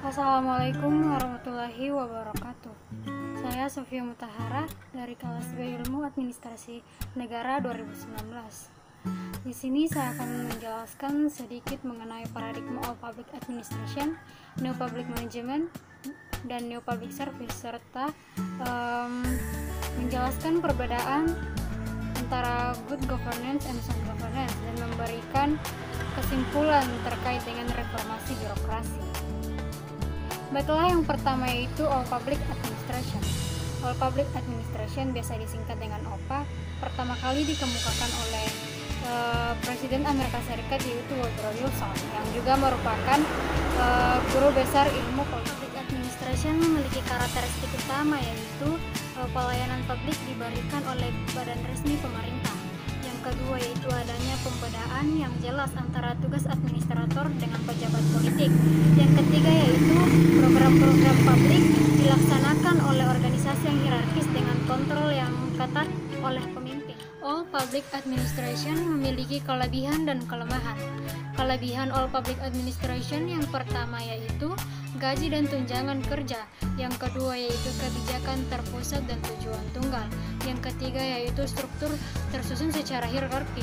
Assalamualaikum warahmatullahi wabarakatuh. Saya Sofia Mutahara dari kelas B Ilmu Administrasi Negara 2019. Di sini saya akan menjelaskan sedikit mengenai paradigma All Public Administration, New Public Management, dan New Public Service, serta menjelaskan perbedaan antara good governance and sound governance dan memberikan kesimpulan terkait dengan reformasi birokrasi. Baiklah, yang pertama yaitu All Public Administration. All Public Administration biasa disingkat dengan OPA, pertama kali dikemukakan oleh Presiden Amerika Serikat yaitu Woodrow Wilson, yang juga merupakan guru besar ilmu public administration. Memiliki karakteristik utama yaitu pelayanan publik diberikan oleh badan resmi pemerintah. Yang kedua yaitu adanya pembedaan yang jelas antara tugas administrator dengan pejabat politik. Yang ketiga yaitu program-program publik dilaksanakan oleh organisasi yang hierarkis dengan kontrol yang ketat oleh pemimpin. All Public Administration memiliki kelebihan dan kelemahan. Kelebihan All Public Administration yang pertama yaitu gaji dan tunjangan kerja. Yang kedua yaitu kebijakan terpusat dan tujuan tunggal. Yang ketiga yaitu struktur tersusun secara hierarki.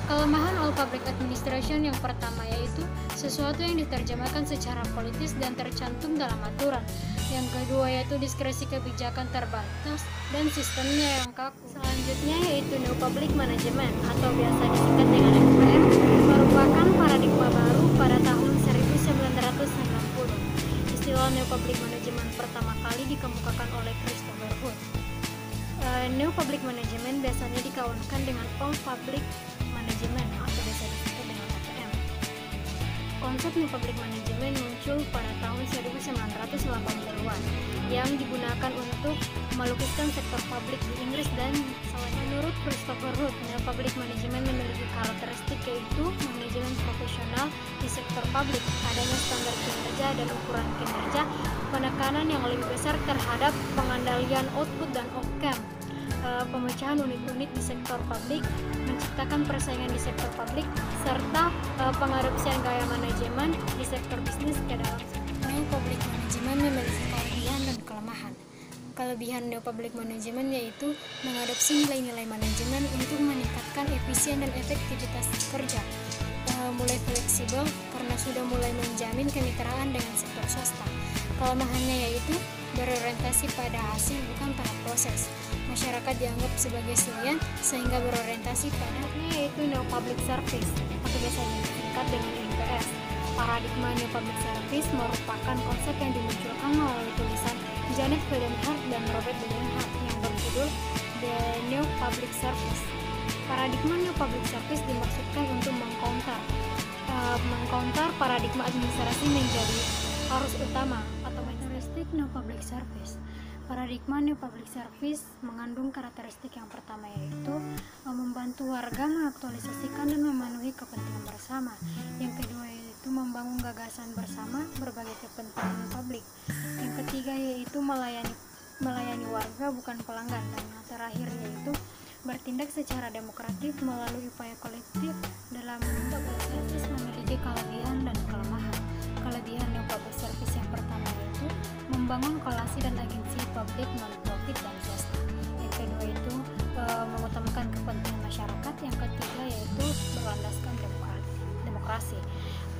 Kelemahan All Public Administration yang pertama yaitu sesuatu yang diterjemahkan secara politis dan tercantum dalam aturan. Yang kedua yaitu diskresi kebijakan terbatas dan sistemnya yang kaku. Selanjutnya yaitu New Public Management atau biasa disingkat dengan NPM, merupakan paradigma baru pada tahun 1990. Istilah New Public Management pertama kali dikemukakan oleh Christopher Hood. New Public Management biasanya dikawankan dengan All Public Management atau biasa disebut dengan APM. Konsep New Public Management muncul pada tahun 1980-an yang digunakan untuk melukiskan sektor publik di Inggris dan menurut Christopher Hood, New Public Management memiliki karakteristik yaitu manajemen profesional di sektor publik, adanya standar kinerja dan ukuran kinerja, penekanan yang lebih besar terhadap pengandalian output dan outcome, pemecahan unit-unit di sektor publik, menciptakan persaingan di sektor publik, serta pengadopsian gaya manajemen di sektor bisnis ke dalam sektor. New Public Management memiliki kelebihan dan kelemahan. Kelebihan New Public Management yaitu mengadopsi nilai-nilai manajemen untuk meningkatkan efisien dan efektivitas kerja, mulai fleksibel karena sudah mulai menjamin kemitraan dengan sektor swasta. Kelemahannya yaitu berorientasi pada hasil bukan pada proses. Masyarakat dianggap sebagai selian sehingga berorientasi pada yaitu New Public Service atau biasa disingkat dengan NPS. Paradigma New Public Service merupakan konsep yang dimunculkan melalui tulisan Janet Feidenhart dan Robert Feidenhart yang berjudul The New Public Service. Paradigma New Public Service dimaksudkan untuk mengcounter paradigma administrasi menjadi arus utama atau karakteristik New Public Service. Paradigma New Public Service mengandung karakteristik yang pertama yaitu membantu warga mengaktualisasikan dan memenuhi kepentingan bersama. Yang kedua yaitu membangun gagasan bersama berbagai kepentingan publik. Yang ketiga yaitu melayani warga bukan pelanggan. Dan yang terakhir yaitu bertindak secara demokratis melalui upaya kolektif. Dalam Public Service memiliki kelebihan dan kelemahan. Kelebihan New Public Service yang pertama yaitu membangun kolasi dan agensi publik, non-profit, dan swasta. Yang kedua itu mengutamakan kepentingan masyarakat. Yang ketiga yaitu berlandaskan demokrasi.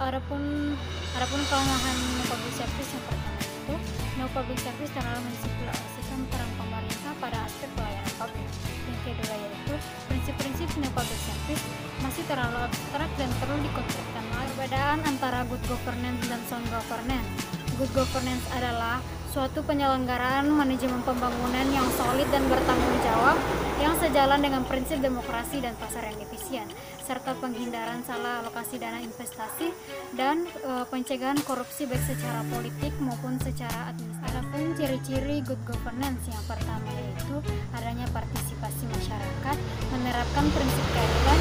Adapun kelemahan New Public Service yang pertama itu New Public Service terlalu mensimplifikasikan peran pemerintah pada aspek pelayanan publik. Yang kedua yaitu prinsip-prinsip New Public Service masih terlalu abstrak dan perlu dikonkretkan. Perbedaan antara good governance dan sound governance. Good governance adalah suatu penyelenggaraan manajemen pembangunan yang solid dan bertanggung jawab yang sejalan dengan prinsip demokrasi dan pasar yang efisien, serta penghindaran salah alokasi dana investasi dan pencegahan korupsi baik secara politik maupun secara administratif. Adapun ciri-ciri good governance yang pertama yaitu adanya partisipasi masyarakat, menerapkan prinsip keadilan,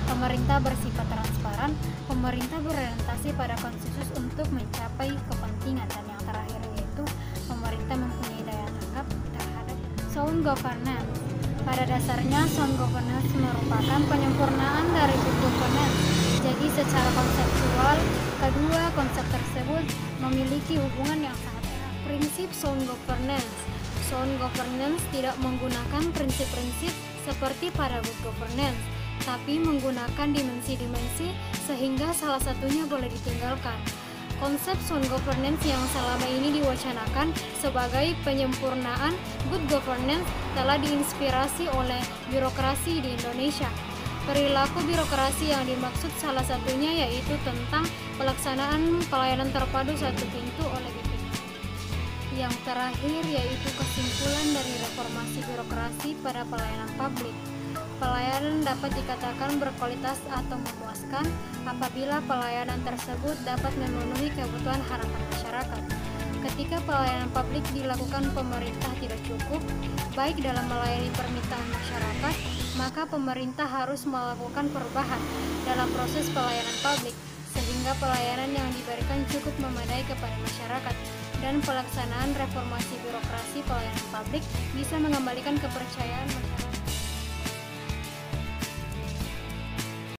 pemerintah bersifat transparan, pemerintah berorientasi pada konsensus untuk mencapai kepentingan, dan yang terakhir yaitu pemerintah mempunyai daya tangkap terhadap sound governance. Pada dasarnya sound governance merupakan penyempurnaan dari good governance. Jadi secara konseptual Kedua, konsep tersebut memiliki hubungan yang sangat erat. Prinsip sound governance. Sound governance tidak menggunakan prinsip-prinsip seperti pada good governance, tapi menggunakan dimensi-dimensi sehingga salah satunya boleh ditinggalkan. Konsep sound governance yang selama ini diwacanakan sebagai penyempurnaan good governance telah diinspirasi oleh birokrasi di Indonesia. Perilaku birokrasi yang dimaksud salah satunya yaitu tentang pelaksanaan pelayanan terpadu satu pintu oleh BPK. Yang terakhir yaitu kesimpulan dari reformasi birokrasi pada pelayanan publik. Pelayanan dapat dikatakan berkualitas atau memuaskan apabila pelayanan tersebut dapat memenuhi kebutuhan harapan masyarakat. Ketika pelayanan publik dilakukan pemerintah tidak cukup, baik dalam melayani permintaan masyarakat, maka pemerintah harus melakukan perubahan dalam proses pelayanan publik, sehingga pelayanan yang diberikan cukup memadai kepada masyarakat, dan pelaksanaan reformasi birokrasi pelayanan publik bisa mengembalikan kepercayaan masyarakat.